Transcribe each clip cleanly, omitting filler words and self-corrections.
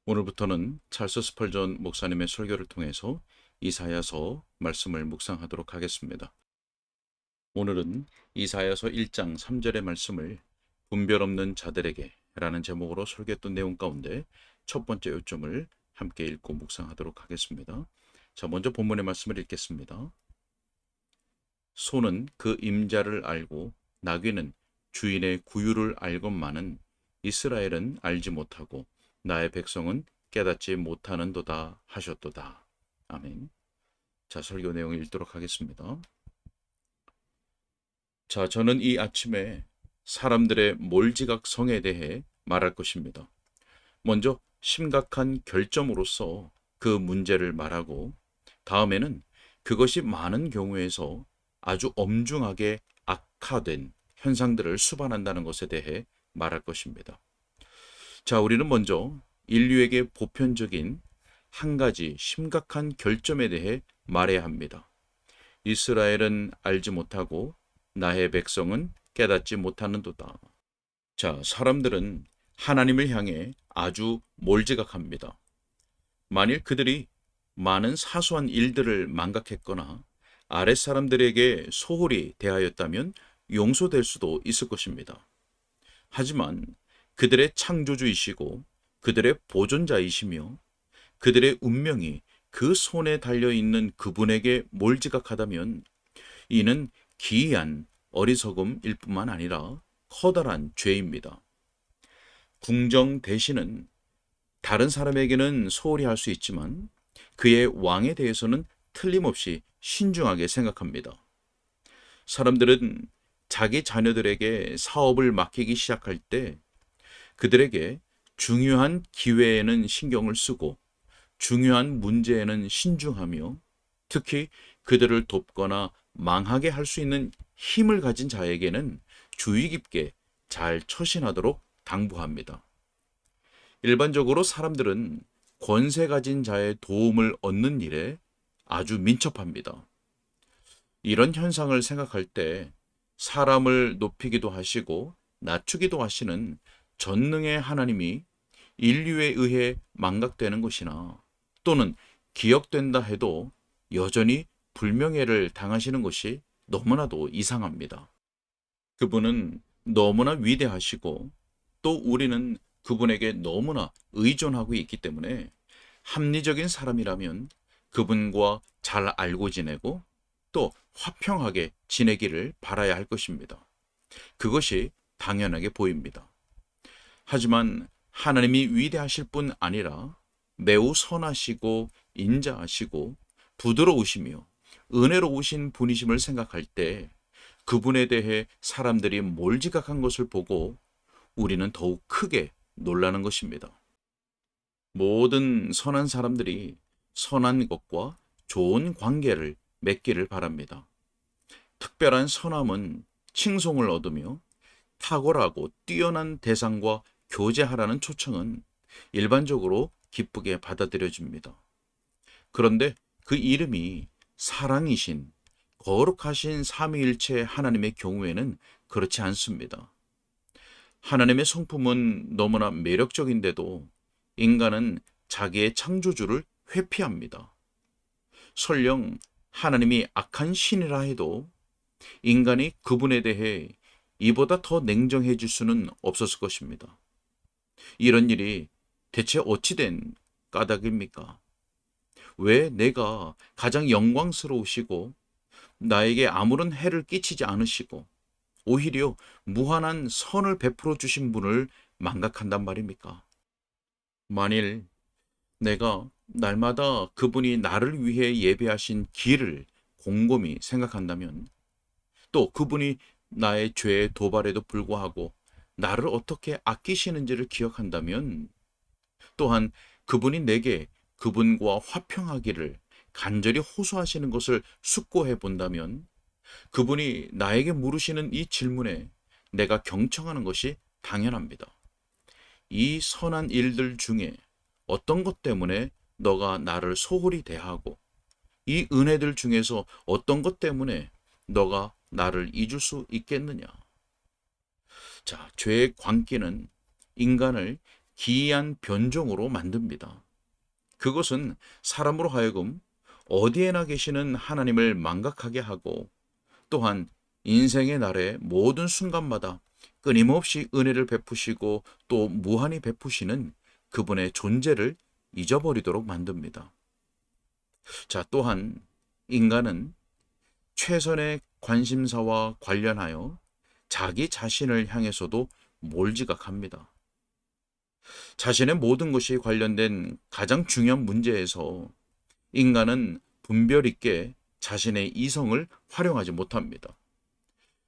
오늘부터는 찰스 스펄전 목사님의 설교를 통해서 이사야서 말씀을 묵상하도록 하겠습니다. 오늘은 이사야서 1장 3절의 말씀을 분별 없는 자들에게 라는 제목으로 설교했던 내용 가운데 첫 번째 요점을 함께 읽고 묵상하도록 하겠습니다. 자, 먼저 본문의 말씀을 읽겠습니다. 소는 그 임자를 알고 나귀는 주인의 구유를 알건만은 이스라엘은 알지 못하고 나의 백성은 깨닫지 못하는도다 하셨도다. 아멘. 자, 설교 내용을 읽도록 하겠습니다. 자, 저는 이 아침에 사람들의 몰지각성에 대해 말할 것입니다. 먼저 심각한 결점으로서 그 문제를 말하고, 다음에는 그것이 많은 경우에서 아주 엄중하게 악화된 현상들을 수반한다는 것에 대해 말할 것입니다. 자, 우리는 먼저 인류에게 보편적인 한 가지 심각한 결점에 대해 말해야 합니다. 이스라엘은 알지 못하고 나의 백성은 깨닫지 못하는도다. 자, 사람들은 하나님을 향해 아주 몰지각합니다. 만일 그들이 많은 사소한 일들을 망각했거나 아랫사람들에게 소홀히 대하였다면 용서될 수도 있을 것입니다. 하지만 그들의 창조주이시고 그들의 보존자이시며 그들의 운명이 그 손에 달려있는 그분에게 몰지각하다면 이는 기이한 어리석음일 뿐만 아니라 커다란 죄입니다. 궁정 대신은 다른 사람에게는 소홀히 할 수 있지만 그의 왕에 대해서는 틀림없이 신중하게 생각합니다. 사람들은 자기 자녀들에게 사업을 맡기기 시작할 때 그들에게 중요한 기회에는 신경을 쓰고 중요한 문제에는 신중하며 특히 그들을 돕거나 망하게 할 수 있는 힘을 가진 자에게는 주의 깊게 잘 처신하도록 당부합니다. 일반적으로 사람들은 권세 가진 자의 도움을 얻는 일에 아주 민첩합니다. 이런 현상을 생각할 때 사람을 높이기도 하시고 낮추기도 하시는 전능의 하나님이 인류에 의해 망각되는 것이나 또는 기억된다 해도 여전히 불명예를 당하시는 것이 너무나도 이상합니다. 그분은 너무나 위대하시고 또 우리는 그분에게 너무나 의존하고 있기 때문에 합리적인 사람이라면 그분과 잘 알고 지내고 또 화평하게 지내기를 바라야 할 것입니다. 그것이 당연하게 보입니다. 하지만 하나님이 위대하실 뿐 아니라 매우 선하시고 인자하시고 부드러우시며 은혜로우신 분이심을 생각할 때 그분에 대해 사람들이 몰지각한 것을 보고 우리는 더욱 크게 놀라는 것입니다. 모든 선한 사람들이 선한 것과 좋은 관계를 맺기를 바랍니다. 특별한 선함은 칭송을 얻으며 탁월하고 뛰어난 대상과 교제하라는 초청은 일반적으로 기쁘게 받아들여집니다. 그런데 그 이름이 사랑이신 거룩하신 삼위일체 하나님의 경우에는 그렇지 않습니다. 하나님의 성품은 너무나 매력적인데도 인간은 자기의 창조주를 회피합니다. 설령 하나님이 악한 신이라 해도 인간이 그분에 대해 이보다 더 냉정해질 수는 없었을 것입니다. 이런 일이 대체 어찌된 까닭입니까? 왜 내가 가장 영광스러우시고 나에게 아무런 해를 끼치지 않으시고 오히려 무한한 선을 베풀어 주신 분을 망각한단 말입니까? 만일 내가 날마다 그분이 나를 위해 예배하신 길을 곰곰이 생각한다면 또 그분이 나의 죄의 도발에도 불구하고 나를 어떻게 아끼시는지를 기억한다면 또한 그분이 내게 그분과 화평하기를 간절히 호소하시는 것을 숙고해 본다면 그분이 나에게 물으시는 이 질문에 내가 경청하는 것이 당연합니다. 이 선한 일들 중에 어떤 것 때문에 너가 나를 소홀히 대하고 이 은혜들 중에서 어떤 것 때문에 너가 나를 잊을 수 있겠느냐? 자, 죄의 광기는 인간을 기이한 변종으로 만듭니다. 그것은 사람으로 하여금 어디에나 계시는 하나님을 망각하게 하고 또한 인생의 날의 모든 순간마다 끊임없이 은혜를 베푸시고 또 무한히 베푸시는 그분의 존재를 잊어버리도록 만듭니다. 자, 또한 인간은 최선의 관심사와 관련하여 자기 자신을 향해서도 몰지각합니다. 자신의 모든 것이 관련된 가장 중요한 문제에서 인간은 분별 있게 자신의 이성을 활용하지 못합니다.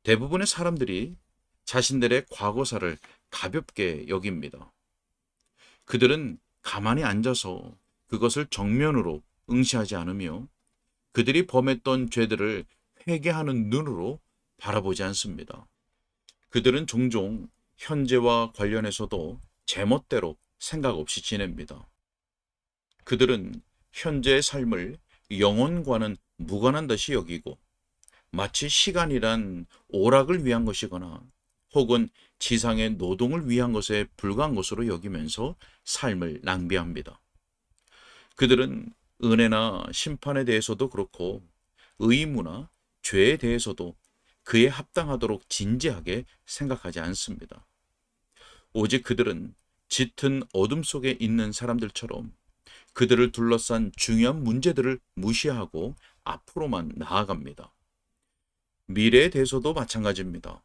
대부분의 사람들이 자신들의 과거사를 가볍게 여깁니다. 그들은 가만히 앉아서 그것을 정면으로 응시하지 않으며 그들이 범했던 죄들을 회개하는 눈으로 바라보지 않습니다. 그들은 종종 현재와 관련해서도 제멋대로 생각 없이 지냅니다. 그들은 현재의 삶을 영혼과는 무관한 듯이 여기고 마치 시간이란 오락을 위한 것이거나 혹은 지상의 노동을 위한 것에 불과한 것으로 여기면서 삶을 낭비합니다. 그들은 은혜나 심판에 대해서도 그렇고 의무나 죄에 대해서도 그에 합당하도록 진지하게 생각하지 않습니다. 오직 그들은 짙은 어둠 속에 있는 사람들처럼 그들을 둘러싼 중요한 문제들을 무시하고 앞으로만 나아갑니다. 미래에 대해서도 마찬가지입니다.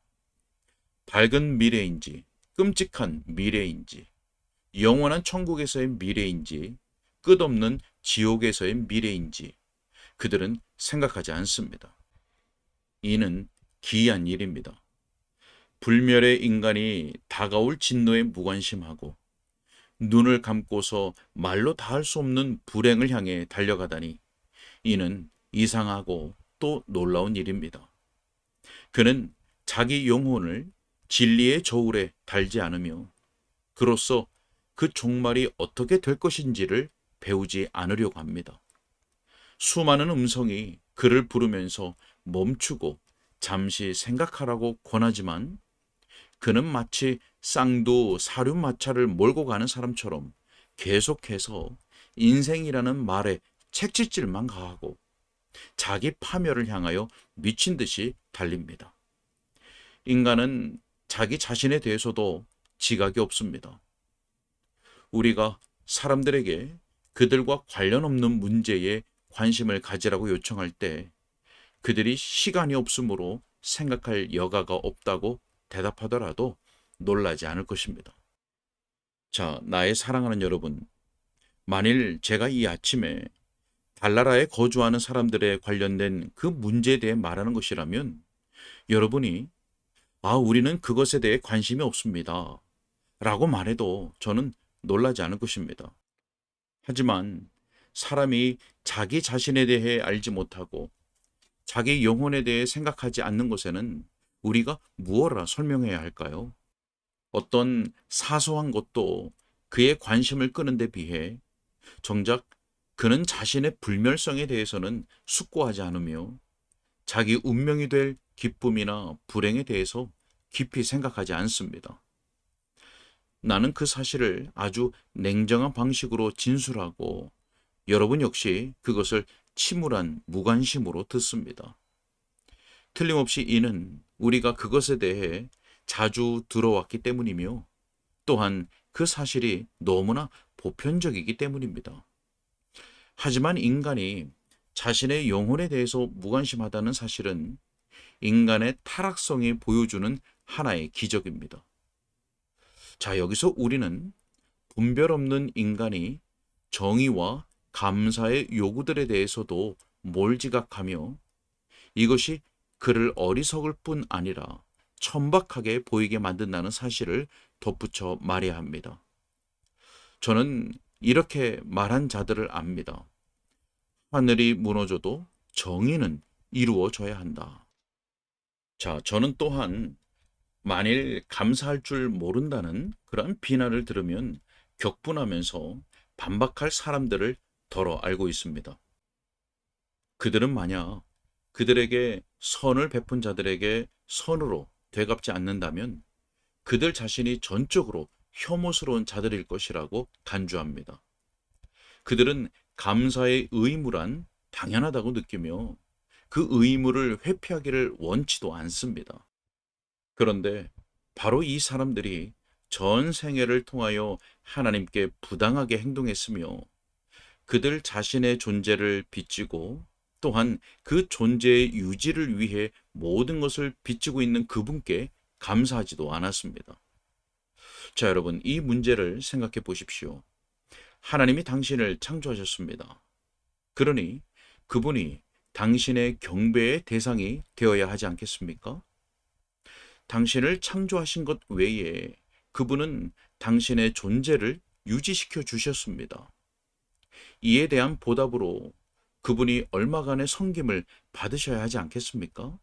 밝은 미래인지, 끔찍한 미래인지, 영원한 천국에서의 미래인지, 끝없는 지옥에서의 미래인지 그들은 생각하지 않습니다. 이는 기이한 일입니다. 불멸의 인간이 다가올 진노에 무관심하고 눈을 감고서 말로 다 할 수 없는 불행을 향해 달려가다니 이는 이상하고 또 놀라운 일입니다. 그는 자기 영혼을 진리의 저울에 달지 않으며 그로써 그 종말이 어떻게 될 것인지를 배우지 않으려고 합니다. 수많은 음성이 그를 부르면서 멈추고 잠시 생각하라고 권하지만 그는 마치 쌍두 사륜마차를 몰고 가는 사람처럼 계속해서 인생이라는 말에 채찍질만 가하고 자기 파멸을 향하여 미친 듯이 달립니다. 인간은 자기 자신에 대해서도 지각이 없습니다. 우리가 사람들에게 그들과 관련 없는 문제에 관심을 가지라고 요청할 때 그들이 시간이 없으므로 생각할 여가가 없다고 대답하더라도 놀라지 않을 것입니다. 자, 나의 사랑하는 여러분, 만일 제가 이 아침에 달나라에 거주하는 사람들에 관련된 그 문제에 대해 말하는 것이라면 여러분이 우리는 그것에 대해 관심이 없습니다 라고 말해도 저는 놀라지 않을 것입니다. 하지만 사람이 자기 자신에 대해 알지 못하고 자기 영혼에 대해 생각하지 않는 것에는 우리가 무엇라 설명해야 할까요? 어떤 사소한 것도 그의 관심을 끄는 데 비해 정작 그는 자신의 불멸성에 대해서는 숙고하지 않으며 자기 운명이 될 기쁨이나 불행에 대해서 깊이 생각하지 않습니다. 나는 그 사실을 아주 냉정한 방식으로 진술하고 여러분 역시 그것을 침울한 무관심으로 듣습니다. 틀림없이 이는 우리가 그것에 대해 자주 들어왔기 때문이며 또한 그 사실이 너무나 보편적이기 때문입니다. 하지만 인간이 자신의 영혼에 대해서 무관심하다는 사실은 인간의 타락성이 보여주는 하나의 기적입니다. 자, 여기서 우리는 분별 없는 인간이 정의와 감사의 요구들에 대해서도 몰지각하며 이것이 그를 어리석을 뿐 아니라 천박하게 보이게 만든다는 사실을 덧붙여 말해야 합니다. 저는 이렇게 말한 자들을 압니다. 하늘이 무너져도 정의는 이루어져야 한다. 자, 저는 또한 만일 감사할 줄 모른다는 그런 비난을 들으면 격분하면서 반박할 사람들을 덜어 알고 있습니다. 그들은 만약 그들에게 선을 베푼 자들에게 선으로 되갚지 않는다면 그들 자신이 전적으로 혐오스러운 자들일 것이라고 간주합니다. 그들은 감사의 의무란 당연하다고 느끼며 그 의무를 회피하기를 원치도 않습니다. 그런데 바로 이 사람들이 전 생애를 통하여 하나님께 부당하게 행동했으며 그들 자신의 존재를 빚지고 또한 그 존재의 유지를 위해 모든 것을 빚지고 있는 그분께 감사하지도 않았습니다. 자, 여러분, 이 문제를 생각해 보십시오. 하나님이 당신을 창조하셨습니다. 그러니 그분이 당신의 경배의 대상이 되어야 하지 않겠습니까? 당신을 창조하신 것 외에 그분은 당신의 존재를 유지시켜 주셨습니다. 이에 대한 보답으로 그분이 얼마간의 섬김을 받으셔야 하지 않겠습니까?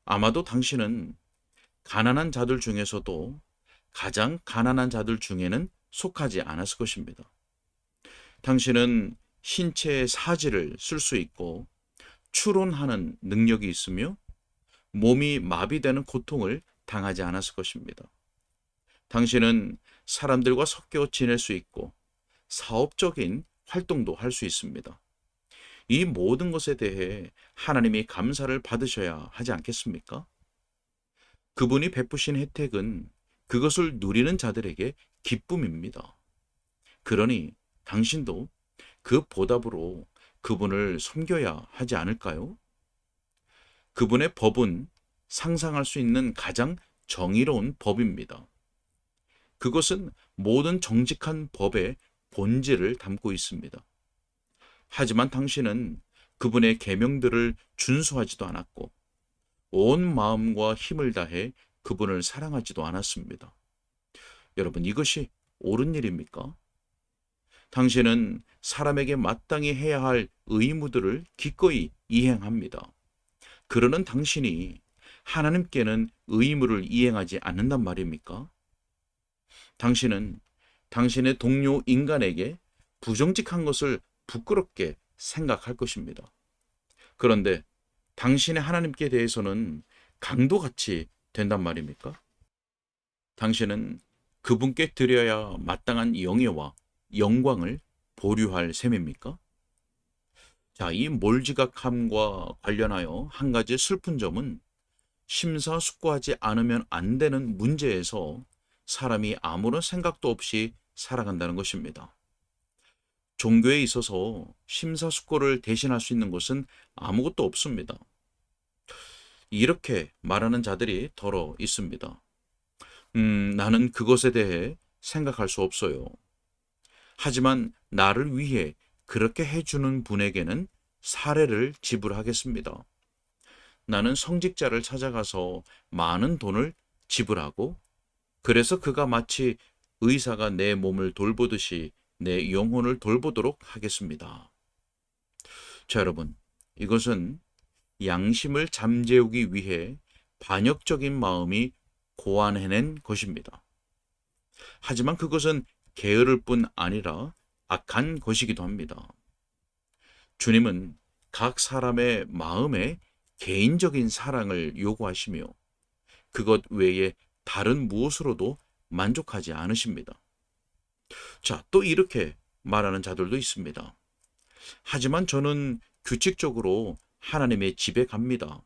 아마도 당신은 가난한 자들 중에서도 가장 가난한 자들 중에는 속하지 않았을 것입니다. 당신은 신체의 사지를 쓸 수 있고 추론하는 능력이 있으며 몸이 마비되는 고통을 당하지 않았을 것입니다. 당신은 사람들과 섞여 지낼 수 있고 사업적인 활동도 할 수 있습니다. 이 모든 것에 대해 하나님이 감사를 받으셔야 하지 않겠습니까? 그분이 베푸신 혜택은 그것을 누리는 자들에게 기쁨입니다. 그러니 당신도 그 보답으로 그분을 섬겨야 하지 않을까요? 그분의 법은 상상할 수 있는 가장 정의로운 법입니다. 그것은 모든 정직한 법의 본질을 담고 있습니다. 하지만 당신은 그분의 계명들을 준수하지도 않았고 온 마음과 힘을 다해 그분을 사랑하지도 않았습니다. 여러분, 이것이 옳은 일입니까? 당신은 사람에게 마땅히 해야 할 의무들을 기꺼이 이행합니다. 그러는 당신이 하나님께는 의무를 이행하지 않는단 말입니까? 당신은 당신의 동료 인간에게 부정직한 것을 부끄럽게 생각할 것입니다. 그런데 당신의 하나님께 대해서는 강도같이 된단 말입니까? 당신은 그분께 드려야 마땅한 영예와 영광을 보류할 셈입니까? 자, 이 몰지각함과 관련하여 한 가지 슬픈 점은 심사숙고하지 않으면 안 되는 문제에서 사람이 아무런 생각도 없이 살아간다는 것입니다. 종교에 있어서 심사숙고를 대신할 수 있는 것은 아무것도 없습니다. 이렇게 말하는 자들이 더러 있습니다. 나는 그것에 대해 생각할 수 없어요. 하지만 나를 위해 그렇게 해주는 분에게는 사례를 지불하겠습니다. 나는 성직자를 찾아가서 많은 돈을 지불하고 그래서 그가 마치 의사가 내 몸을 돌보듯이 내 영혼을 돌보도록 하겠습니다. 자, 여러분, 이것은 양심을 잠재우기 위해 반역적인 마음이 고안해낸 것입니다. 하지만 그것은 게으를 뿐 아니라 악한 것이기도 합니다. 주님은 각 사람의 마음에 개인적인 사랑을 요구하시며 그것 외에 다른 무엇으로도 만족하지 않으십니다. 자, 또 이렇게 말하는 자들도 있습니다. 하지만 저는 규칙적으로 하나님의 집에 갑니다.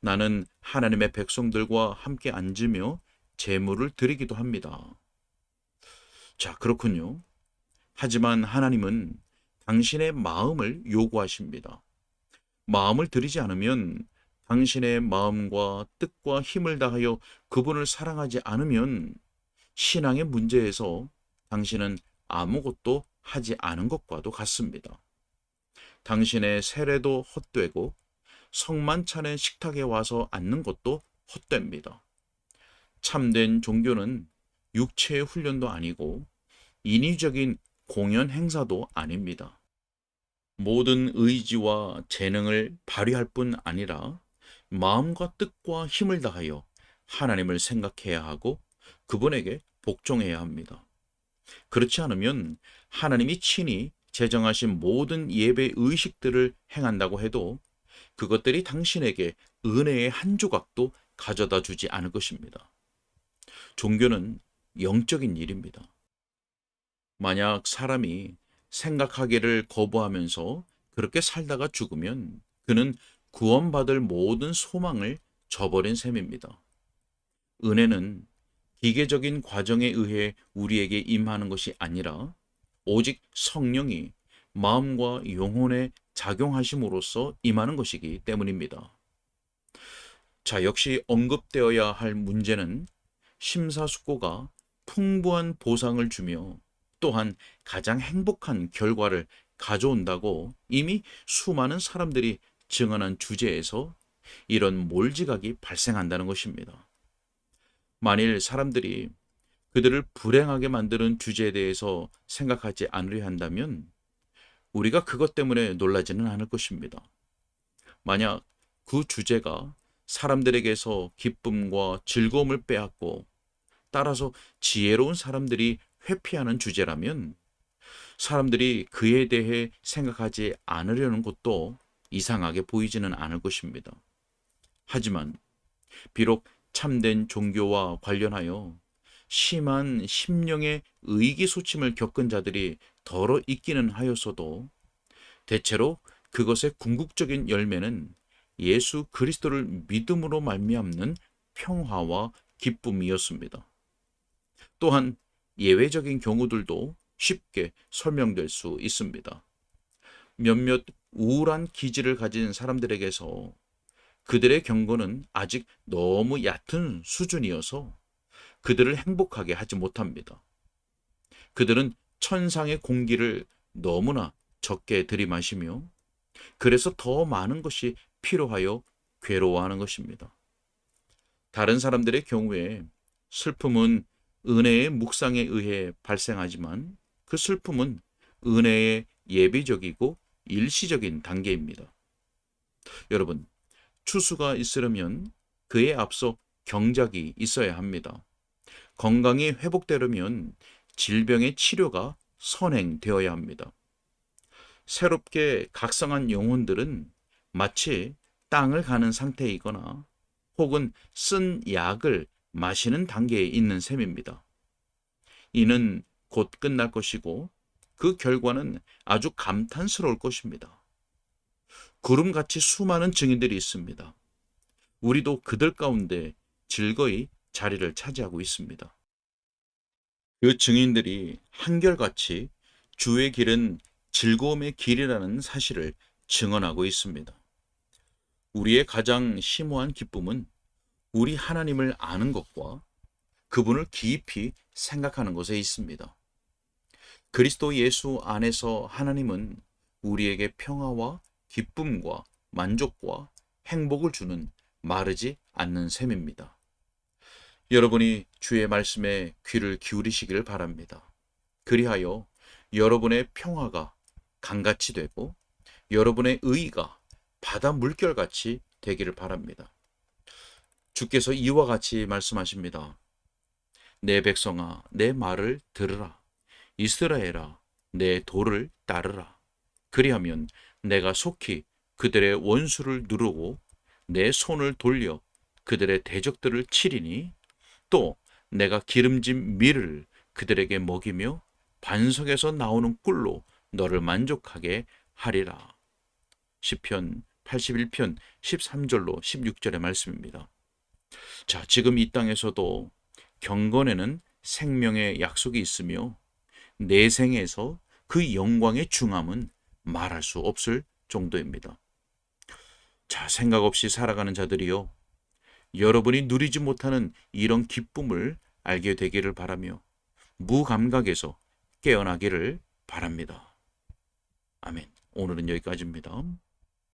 나는 하나님의 백성들과 함께 앉으며 제물을 드리기도 합니다. 자, 그렇군요. 하지만 하나님은 당신의 마음을 요구하십니다. 마음을 드리지 않으면 당신의 마음과 뜻과 힘을 다하여 그분을 사랑하지 않으면 신앙의 문제에서 당신은 아무것도 하지 않은 것과도 같습니다. 당신의 세례도 헛되고 성만 차는 식탁에 와서 앉는 것도 헛됩니다. 참된 종교는 육체의 훈련도 아니고 인위적인 공연 행사도 아닙니다. 모든 의지와 재능을 발휘할 뿐 아니라 마음과 뜻과 힘을 다하여 하나님을 생각해야 하고 그분에게 복종해야 합니다. 그렇지 않으면 하나님이 친히 제정하신 모든 예배 의식들을 행한다고 해도 그것들이 당신에게 은혜의 한 조각도 가져다 주지 않을 것입니다. 종교는 영적인 일입니다. 만약 사람이 생각하기를 거부하면서 그렇게 살다가 죽으면 그는 구원받을 모든 소망을 저버린 셈입니다. 은혜는 기계적인 과정에 의해 우리에게 임하는 것이 아니라 오직 성령이 마음과 영혼에 작용하심으로써 임하는 것이기 때문입니다. 자, 역시 언급되어야 할 문제는 심사숙고가 풍부한 보상을 주며 또한 가장 행복한 결과를 가져온다고 이미 수많은 사람들이 증언한 주제에서 이런 몰지각이 발생한다는 것입니다. 만일 사람들이 그들을 불행하게 만드는 주제에 대해서 생각하지 않으려 한다면 우리가 그것 때문에 놀라지는 않을 것입니다. 만약 그 주제가 사람들에게서 기쁨과 즐거움을 빼앗고 따라서 지혜로운 사람들이 회피하는 주제라면 사람들이 그에 대해 생각하지 않으려는 것도 이상하게 보이지는 않을 것입니다. 하지만 비록 참된 종교와 관련하여 심한 심령의 의기소침을 겪은 자들이 더러 있기는 하였어도 대체로 그것의 궁극적인 열매는 예수 그리스도를 믿음으로 말미암는 평화와 기쁨이었습니다. 또한 예외적인 경우들도 쉽게 설명될 수 있습니다. 몇몇 우울한 기질을 가진 사람들에게서 그들의 경고는 아직 너무 얕은 수준이어서 그들을 행복하게 하지 못합니다. 그들은 천상의 공기를 너무나 적게 들이마시며 그래서 더 많은 것이 필요하여 괴로워하는 것입니다. 다른 사람들의 경우에 슬픔은 은혜의 묵상에 의해 발생하지만 그 슬픔은 은혜의 예비적이고 일시적인 단계입니다. 여러분, 추수가 있으려면 그에 앞서 경작이 있어야 합니다. 건강이 회복되려면 질병의 치료가 선행되어야 합니다. 새롭게 각성한 영혼들은 마치 땅을 가는 상태이거나 혹은 쓴 약을 마시는 단계에 있는 셈입니다. 이는 곧 끝날 것이고 그 결과는 아주 감탄스러울 것입니다. 구름같이 수많은 증인들이 있습니다. 우리도 그들 가운데 즐거이 자리를 차지하고 있습니다. 그 증인들이 한결같이 주의 길은 즐거움의 길이라는 사실을 증언하고 있습니다. 우리의 가장 심오한 기쁨은 우리 하나님을 아는 것과 그분을 깊이 생각하는 것에 있습니다. 그리스도 예수 안에서 하나님은 우리에게 평화와 기쁨과 만족과 행복을 주는 마르지 않는 셈입니다. 여러분이 주의 말씀에 귀를 기울이시기를 바랍니다. 그리하여 여러분의 평화가 강같이 되고 여러분의 의의가 바다 물결같이 되기를 바랍니다. 주께서 이와 같이 말씀하십니다. 내 백성아, 내 말을 들으라. 이스라엘아, 내 도를 따르라. 그리하면 내가 속히 그들의 원수를 누르고 내 손을 돌려 그들의 대적들을 치리니 또 내가 기름진 밀을 그들에게 먹이며 반석에서 나오는 꿀로 너를 만족하게 하리라. 시편 81편 13절로 16절의 말씀입니다. 자, 지금 이 땅에서도 경건에는 생명의 약속이 있으며 내생에서 그 영광의 중함은 말할 수 없을 정도입니다. 자, 생각 없이 살아가는 자들이요, 여러분이 누리지 못하는 이런 기쁨을 알게 되기를 바라며 무감각에서 깨어나기를 바랍니다. 아멘. 오늘은 여기까지입니다.